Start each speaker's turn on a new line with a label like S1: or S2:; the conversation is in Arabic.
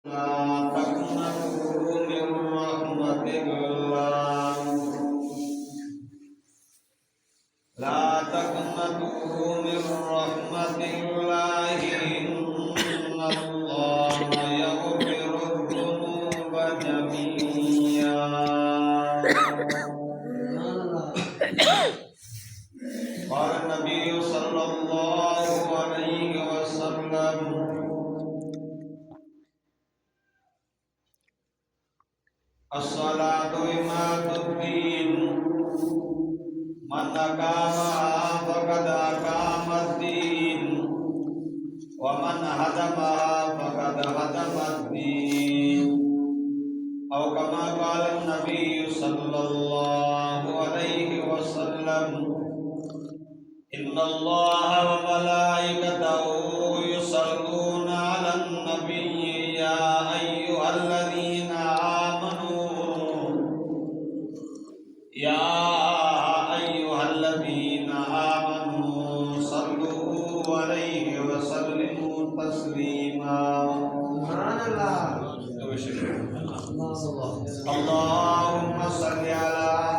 S1: لا تقنطوا من رحمة الله لا تقنطوا من رحمة الله إن الله يغفر الذنوب جميعا قال النبي صلى الله عليه وسلم الصلاة إمام الدين من أقامها فقد أقام الدين ومن هدمها فقد هدم الدين أو كما قال النبي صلى الله عليه وسلم إن الله وملائكته يصلون على النبي يا أيها الذين صلوا عليه وسلموا تسليما سبحان الله اللهم صل على